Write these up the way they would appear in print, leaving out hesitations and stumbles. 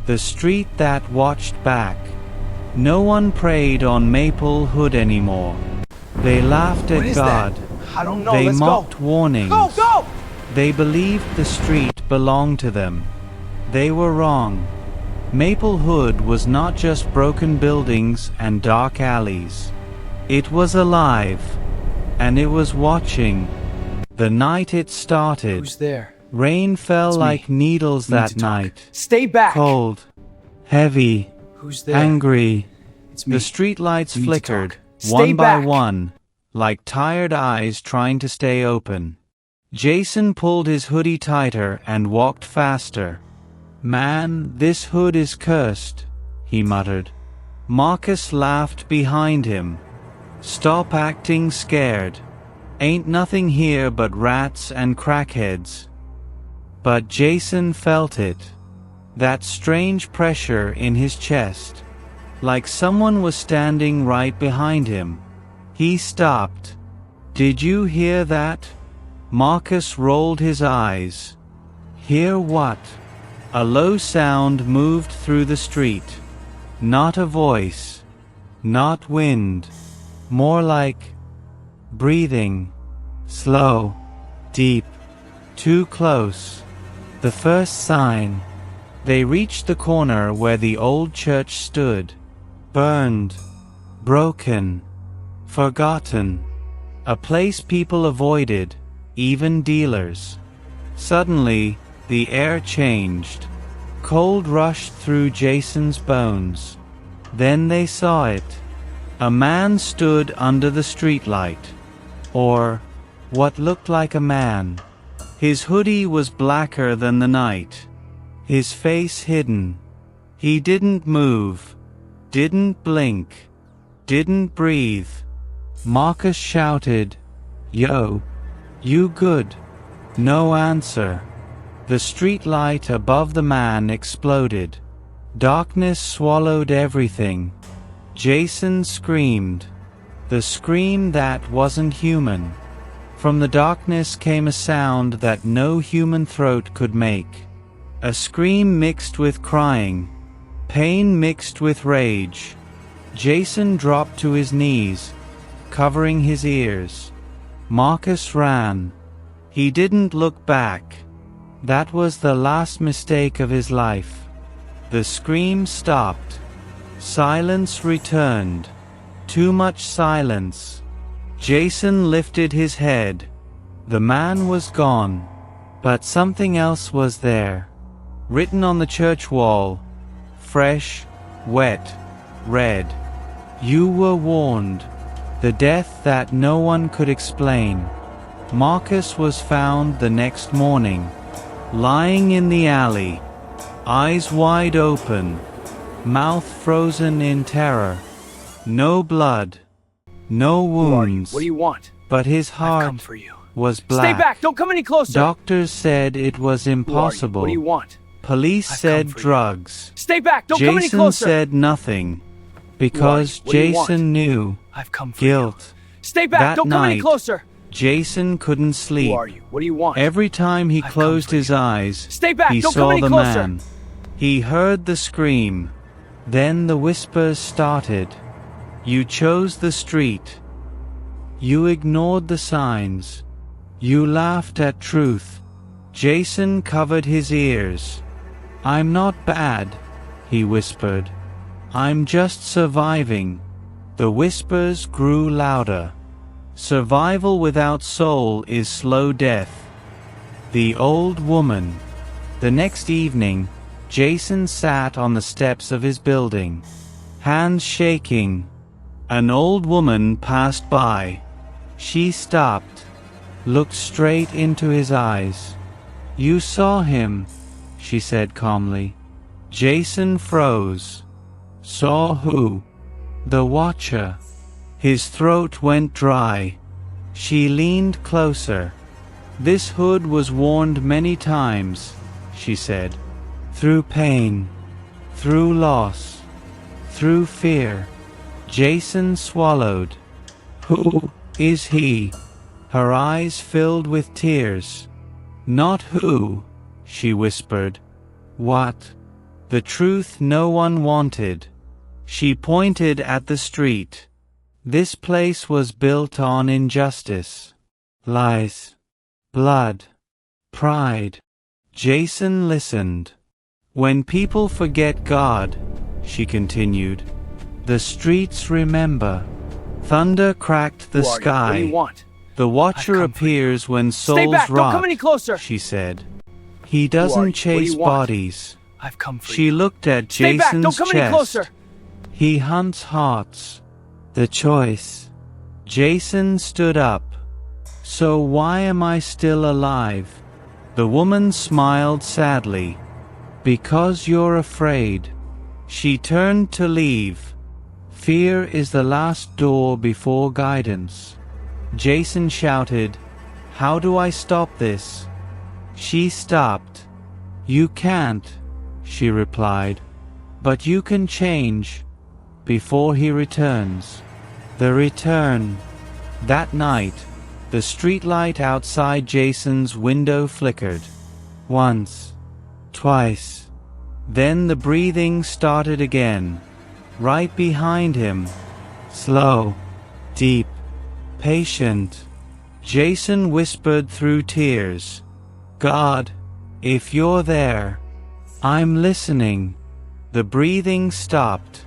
The street that watched back. No one prayed on Maplewood anymore. They laughed at God. I don't know. They Let's mocked go. warnings. Go! They believed the street belonged to them. They were wrong. Maplewood was not just broken buildings and dark alleys. It was alive, and it was watching. The night it started, Who's there? rain fell It's like me. needles We need that to talk. night. Stay back. Cold, heavy, Who's there? angry. It's me. The streetlights We need to flickered, talk. Stay one by back. one, like tired eyes trying to stay open. Jason pulled his hoodie tighter and walked faster. "Man, this hood is cursed," he muttered. Marcus laughed behind him. "Stop acting scared. Ain't nothing here but rats and crackheads." But Jason felt it. That strange pressure in his chest. Like someone was standing right behind him. He stopped. "Did you hear that?" Marcus rolled his eyes. "Hear what?" A low sound moved through the street. Not a voice. Not wind. More like breathing. Slow. Deep. Too close. The first sign. They reached the corner where the old church stood. Burned. Broken. Forgotten. A place people avoided, even dealers. Suddenly, the air changed. Cold rushed through Jason's bones. Then they saw it. A man stood under the streetlight. Or what looked like a man. His hoodie was blacker than the night. His face hidden. He didn't move. Didn't blink. Didn't breathe. Marcus shouted, "Yo, you good?" No answer. The streetlight above the man exploded. Darkness swallowed everything. Jason screamed. The scream that wasn't human. From the darkness came a sound that no human throat could make. A scream mixed with crying. Pain mixed with rage. Jason dropped to his knees, covering his ears. Marcus ran. He didn't look back. That was the last mistake of his life. The scream stopped. Silence returned. Too much silence. Jason lifted his head. The man was gone. But something else was there. Written on the church wall. Fresh, wet, red. You were warned. The death that no one could explain. Marcus was found the next morning. Lying in the alley. Eyes wide open. Mouth frozen in terror. No blood. No wounds. What do you want? But his I've come heart for you. was black. Stay back! Don't come any closer! Doctors said it was impossible. What do you want? Police I've said come for you. drugs. Stay back! Don't come any Jason closer! said nothing. Because What do you want? Jason knew I've come for guilt. you. Stay back! That Don't come any night, closer! Jason couldn't sleep. Who are you? What do you want? Every time he I've closed come for his you. eyes, Stay back! he Don't come saw any the closer! man. He heard the scream. Then the whispers started. You chose the street. You ignored the signs. You laughed at truth. Jason covered his ears. I'm not bad, he whispered. I'm just surviving. The whispers grew louder. Survival without soul is slow death. The old woman. The next evening, Jason sat on the steps of his building, hands shaking. An old woman passed by. She stopped, looked straight into his eyes. You saw him, she said calmly. Jason froze. Saw who? The Watcher. His throat went dry. She leaned closer. This hood was worn many times, she said. Through pain, through loss, through fear. Jason swallowed. Who is he? Her eyes filled with tears. Not who, she whispered. What? the truth no one wanted. She pointed at the street. This place was built on injustice, lies, blood, pride. Jason listened. When people forget God, she continued, the streets remember. Thunder cracked the Who are you? What do sky. you want? The Watcher I've come for you. appears when souls Stay back! rot, Don't come any closer! she said. He Who are you? doesn't What do chase you want? bodies. I've come for She you. looked at Stay back! Don't Jason's come any chest. closer! He hunts hearts. The choice. Jason stood up. So why am I still alive? The woman smiled sadly. Because you're afraid. She turned to leave. Fear is the last door before guidance. Jason shouted, how do I stop this? She stopped. You can't, she replied. But you can change. Before he returns. The return. That night, the streetlight outside Jason's window flickered. Once. Twice. Then the breathing started again. Right behind him. Slow. Deep. Patient. Jason whispered through tears. God, if you're there, I'm listening. The breathing stopped,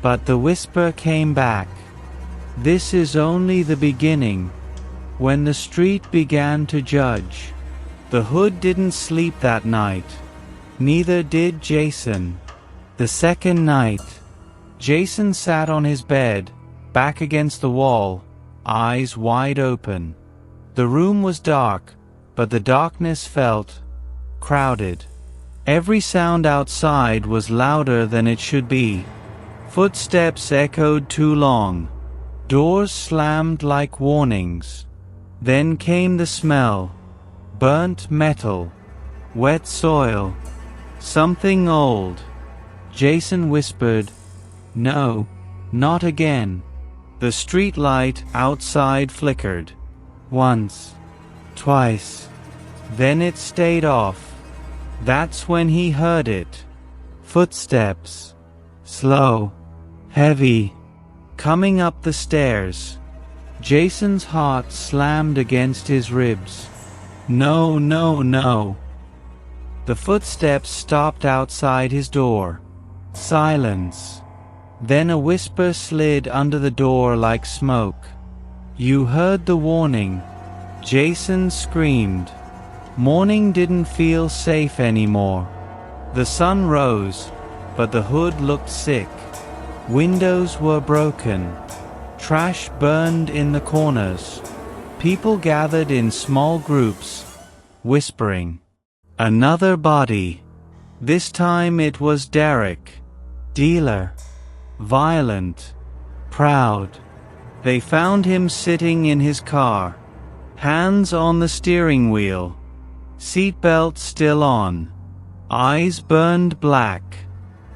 but the whisper came back. This is only the beginning. When the street began to judge. The hood didn't sleep that night. Neither did Jason. The second night, Jason sat on his bed, back against the wall, eyes wide open. The room was dark, but the darkness felt crowded. Every sound outside was louder than it should be. Footsteps echoed too long. Doors slammed like warnings. Then came the smell. Burnt metal. Wet soil. Something old. Jason whispered, no, not again. The streetlight outside flickered. Once. Twice. Then it stayed off. That's when he heard it. Footsteps. Slow. Heavy. Coming up the stairs. Jason's heart slammed against his ribs. No, no, no. The footsteps stopped outside his door. Silence. Then a whisper slid under the door like smoke. You heard the warning. Jason screamed. Morning didn't feel safe anymore. The sun rose, but the hood looked sick. Windows were broken. Trash burned in the corners. People gathered in small groups, whispering. Another body. This time it was Derek. Dealer. Violent. Proud. They found him sitting in his car. Hands on the steering wheel. Seatbelt still on. Eyes burned black.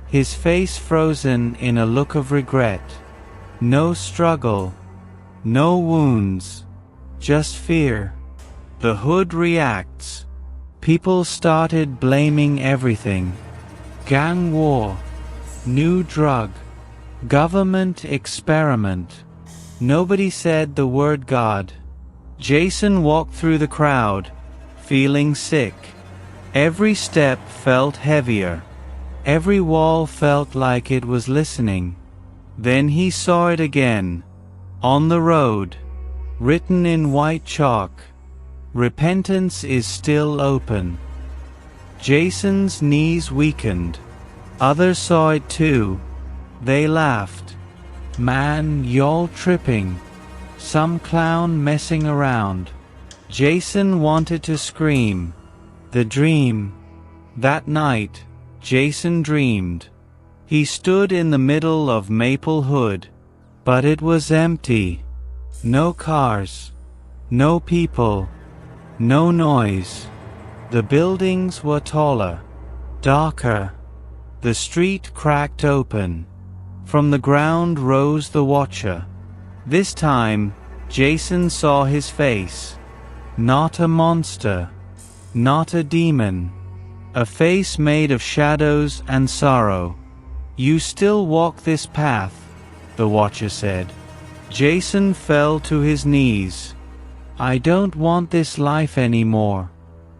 His face frozen in a look of regret. No struggle. No wounds. Just fear. The hood reacts. People started blaming everything. Gang war. New drug. Government experiment. Nobody said the word God. Jason walked through the crowd, feeling sick. Every step felt heavier. Every wall felt like it was listening. Then he saw it again. On the road. Written in white chalk. Repentance is still open. Jason's knees weakened. Others saw it too. They laughed. Man, y'all tripping. Some clown messing around. Jason wanted to scream. The dream. That night, Jason dreamed. He stood in the middle of Maple Hood. But it was empty. No cars. No people. No noise. The buildings were taller. Darker. The street cracked open. From the ground rose the Watcher. This time, Jason saw his face. Not a monster. Not a demon. a face made of shadows and sorrow. "You still walk this path," the Watcher said. Jason fell to his knees. "I don't want this life anymore."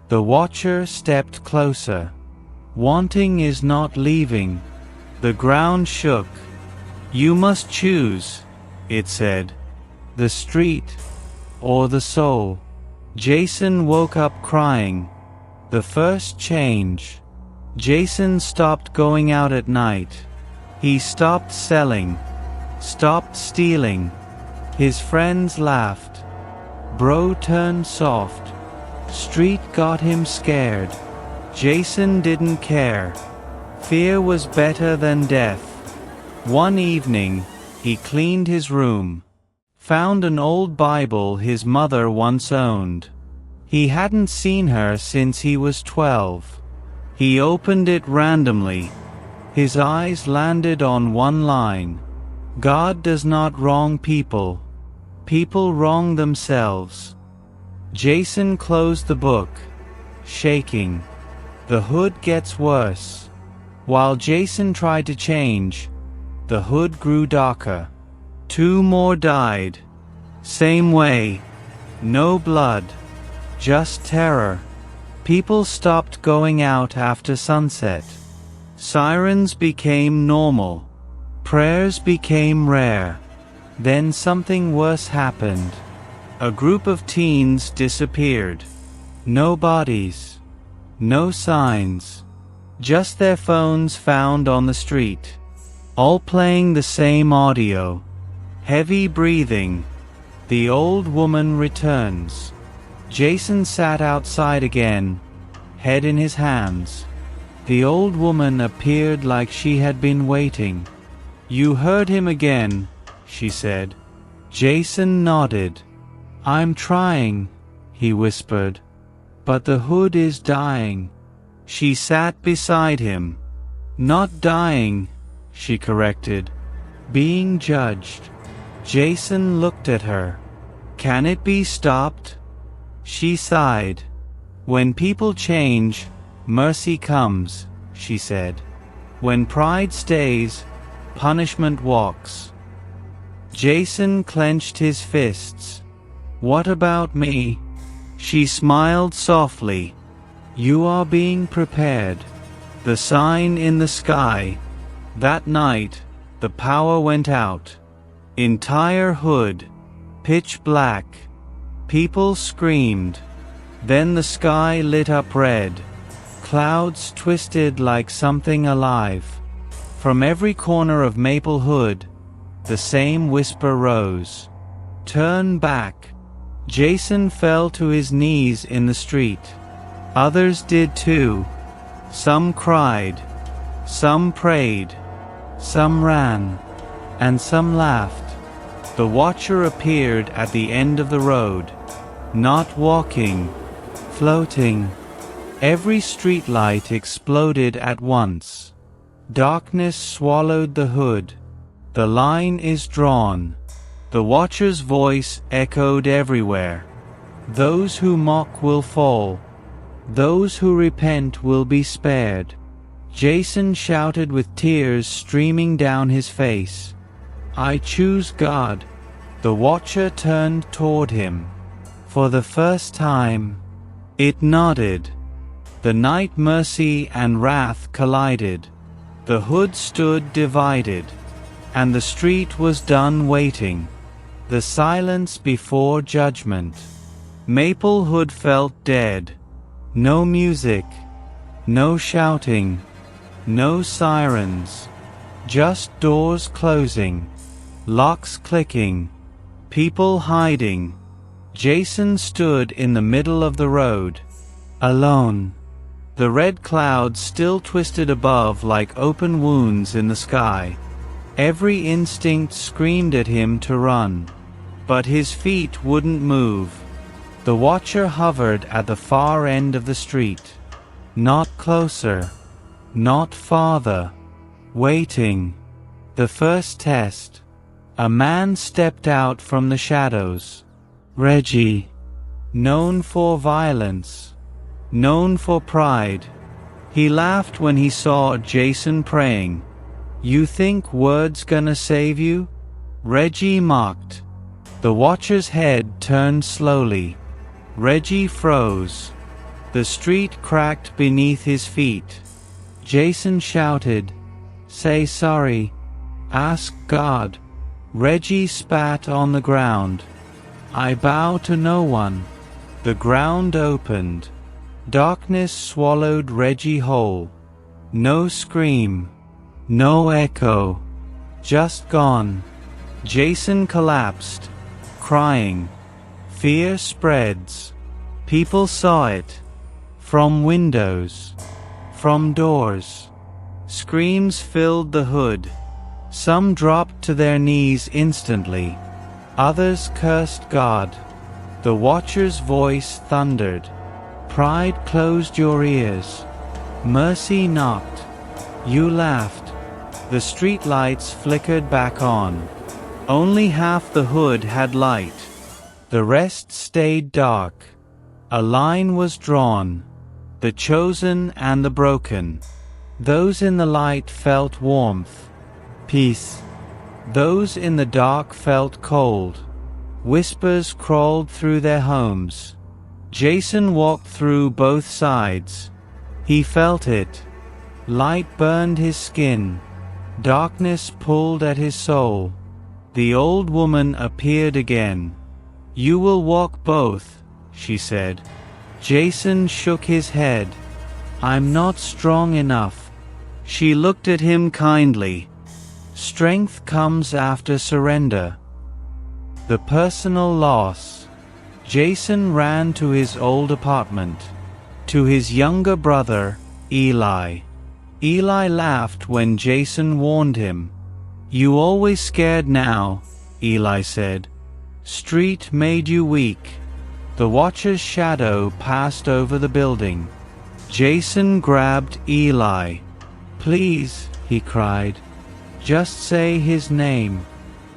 The Watcher stepped closer. "Wanting is not leaving." The ground shook. "You must choose," it said. "The street or the soul." Jason woke up crying. The first change. Jason stopped going out at night. He stopped selling, stopped stealing. His friends laughed. Bro turned soft. Street got him scared. Jason didn't care. Fear was better than death. One evening, he cleaned his room. Found an old Bible his mother once owned. He hadn't seen her since he was 12. He opened it randomly. His eyes landed on one line. "God does not wrong people. People wrong themselves." Jason closed the book, shaking. The hood gets worse. While Jason tried to change, the hood grew darker. 2 more died. Same way. No blood. Just terror. People stopped going out after sunset. Sirens became normal. Prayers became rare. Then something worse happened. A group of teens disappeared. No bodies. No signs. Just their phones found on the street. All playing the same audio. Heavy breathing. The old woman returns. Jason sat outside again, head in his hands. The old woman appeared like she had been waiting. "You heard him again," she said. Jason nodded. "I'm trying," he whispered. "But the hood is dying." She sat beside him. "Not dying," she corrected. "Being judged." Jason looked at her. "Can it be stopped?" She sighed. "When people change, mercy comes," she said. "When pride stays, punishment walks." Jason clenched his fists. "What about me?" She smiled softly. "You are being prepared." The sign in the sky. That night, the power went out. Entire hood. Pitch black. People screamed. Then the sky lit up red. Clouds twisted like something alive. From every corner of Maplewood, the same whisper rose. "Turn back." Jason fell to his knees in the street. Others did too. Some cried. Some prayed. Some ran. And some laughed. The Watcher appeared at the end of the road. Not walking. Floating. Every streetlight exploded at once. Darkness swallowed the hood. The line is drawn. The Watcher's voice echoed everywhere. "Those who mock will fall. Those who repent will be spared." Jason shouted with tears streaming down his face. "I choose God." The Watcher turned toward him. For the first time, it nodded. The night mercy and wrath collided. The hood stood divided. And the street was done waiting. The silence before judgment. Maplewood felt dead. No music. No shouting. No sirens. Just doors closing. Locks clicking. People hiding. Jason stood in the middle of the road. Alone. The red clouds still twisted above like open wounds in the sky. Every instinct screamed at him to run. But his feet wouldn't move. The Watcher hovered at the far end of the street. Not closer. Not farther. Waiting. The first test. A man stepped out from the shadows. Reggie. Known for violence. Known for pride. He laughed when he saw Jason praying. "You think words gonna save you?" Reggie mocked. The watcher's head turned slowly. Reggie froze. The street cracked beneath his feet. Jason shouted, "Say sorry. Ask God." Reggie spat on the ground. "I bow to no one." The ground opened. Darkness swallowed Reggie whole. No scream. No echo. Just gone. Jason collapsed, crying. Fear spreads. People saw it. From windows. From doors. Screams filled the hood. Some dropped to their knees instantly. Others cursed God. The watcher's voice thundered. Pride closed your ears. Mercy knocked. You laughed. The street lights flickered back on. Only half the hood had light. The rest stayed dark. A line was drawn. The chosen and the broken. Those in the light felt warmth. Peace. Those in the dark felt cold. Whispers crawled through their homes. Jason walked through both sides. He felt it. Light burned his skin. Darkness pulled at his soul. The old woman appeared again. "You will walk both," she said. Jason shook his head. "I'm not strong enough." She looked at him kindly. Strength comes after surrender. The personal loss. Jason ran to his old apartment. To his younger brother, Eli. Eli laughed when Jason warned him. "You always scared now," Eli said. "Street made you weak." The watcher's shadow passed over the building. Jason grabbed Eli. "Please," he cried. "Just say his name."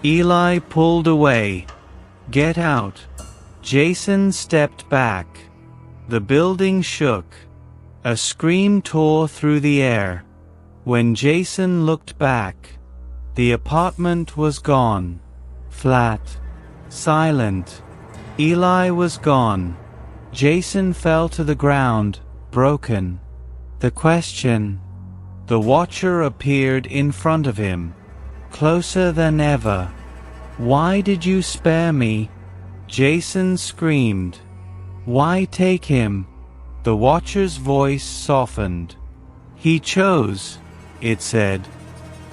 Eli pulled away. "Get out." Jason stepped back. The building shook. A scream tore through the air. When Jason looked back, the apartment was gone. Flat. Silent. Eli was gone. Jason fell to the ground, broken. The question. The watcher appeared in front of him, closer than ever. "Why did you spare me?" Jason screamed. "Why take him?" The watcher's voice softened. "He chose," it said.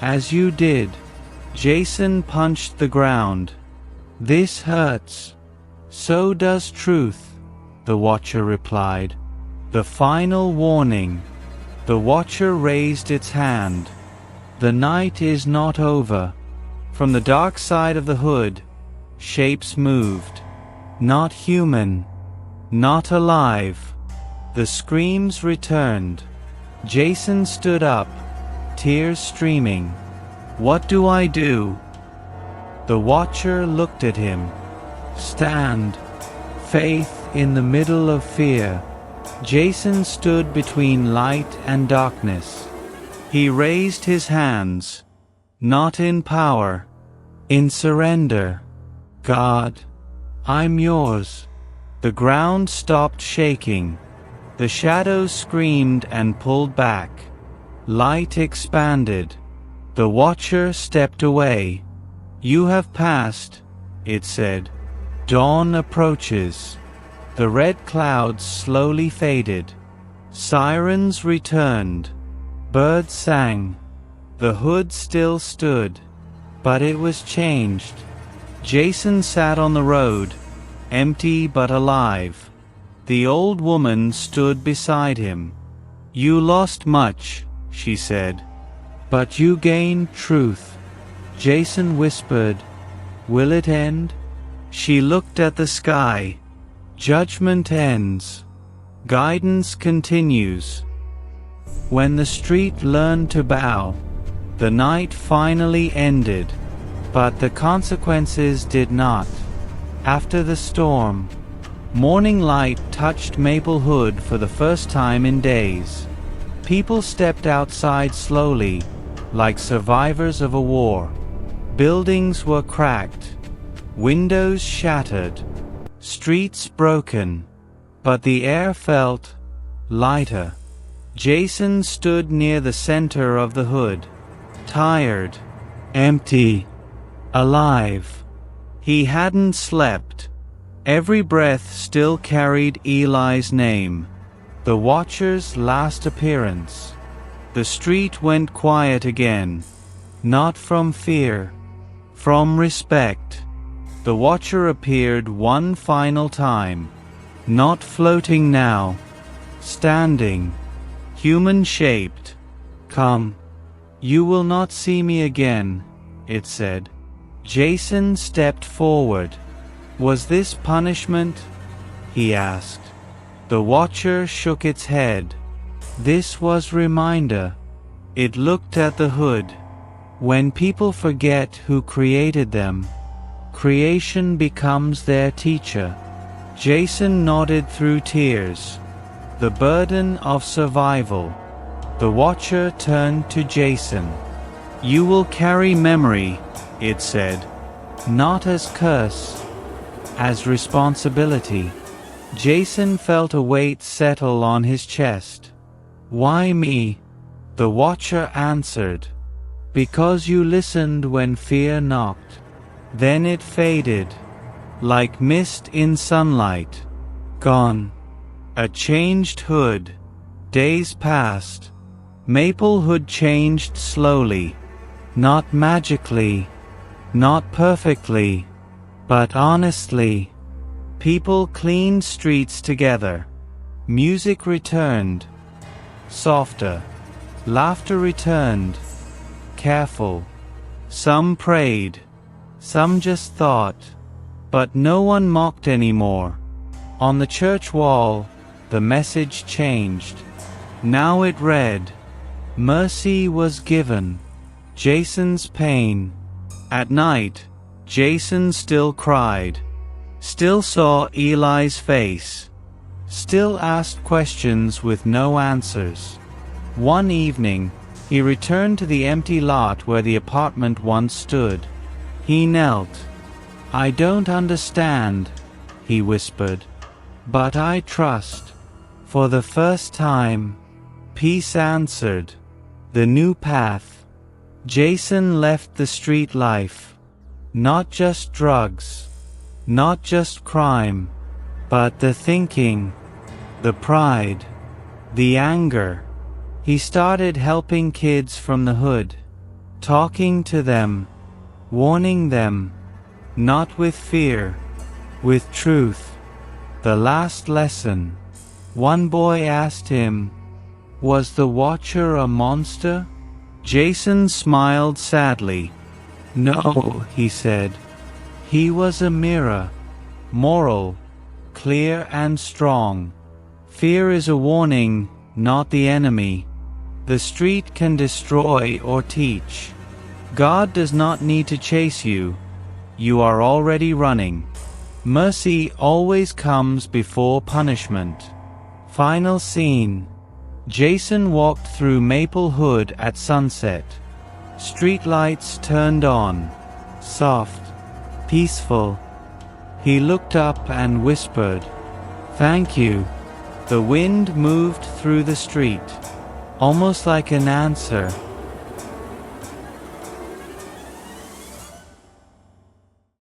"As you did." Jason punched the ground. "This hurts." "So does truth," the watcher replied. The final warning. The watcher raised its hand. "The night is not over." From the dark side of the hood, shapes moved. Not human. Not alive. The screams returned. Jason stood up, tears streaming. "What do I do?" The watcher looked at him. "Stand." Faith in the middle of fear. Jason stood between light and darkness. He raised his hands. Not in power. In surrender. "God, I'm yours." The ground stopped shaking. The shadows screamed and pulled back. Light expanded. The watcher stepped away. "You have passed," it said. "Dawn approaches." The red clouds slowly faded. Sirens returned. Birds sang. The hood still stood. But it was changed. Jason sat on the road, empty but alive. The old woman stood beside him. "You lost much," she said. "But you gained truth." Jason whispered, "Will it end?" She looked at the sky. Judgment ends. Guidance continues. When the street learned to bow, the night finally ended. But the consequences did not. After the storm, morning light touched Maplewood for the first time in days. People stepped outside slowly, like survivors of a war. Buildings were cracked, windows shattered, streets broken, but the air felt lighter. Jason stood near the center of the hood, tired, empty, alive. He hadn't slept. Every breath still carried Eli's name, the Watcher's last appearance. The street went quiet again, not from fear, from respect. The Watcher appeared one final time, not floating now, standing, human-shaped. "Come. You will not see me again," it said. Jason stepped forward. "Was this punishment?" he asked. The Watcher shook its head. "This was reminder." It looked at the hood. When people forget who created them, creation becomes their teacher. Jason nodded through tears. The burden of survival. The Watcher turned to Jason. "You will carry memory," it said. "Not as curse, as responsibility." Jason felt a weight settle on his chest. "Why me?" The Watcher answered. "Because you listened when fear knocked. Then it faded, like mist in sunlight. Gone. A changed hood. Days passed. Maplehood changed slowly. Not magically, not perfectly, but honestly. People cleaned streets together. Music returned. Softer. Laughter returned. Careful. Some prayed. Some just thought. But no one mocked anymore. On the church wall, the message changed. Now it read, "Mercy was given." Jason's pain. At night, Jason still cried. Still saw Eli's face. Still asked questions with no answers. One evening, he returned to the empty lot where the apartment once stood. He knelt. "I don't understand," he whispered, "but I trust." For the first time, peace answered. The new path. Jason left the street life. Not just drugs. Not just crime, but the thinking, the pride, the anger. He started helping kids from the hood, talking to them, warning them, not with fear, with truth. The last lesson. One boy asked him, "Was the Watcher a monster?" Jason smiled sadly. "No," he said. "He was a mirror, moral, clear and strong. Fear is a warning, not the enemy. The street can destroy or teach. God does not need to chase you. You are already running. Mercy always comes before punishment." Final scene. Jason walked through Maplewood at sunset. Streetlights turned on, soft, peaceful. He looked up and whispered, "Thank you." The wind moved through the street, almost like an answer.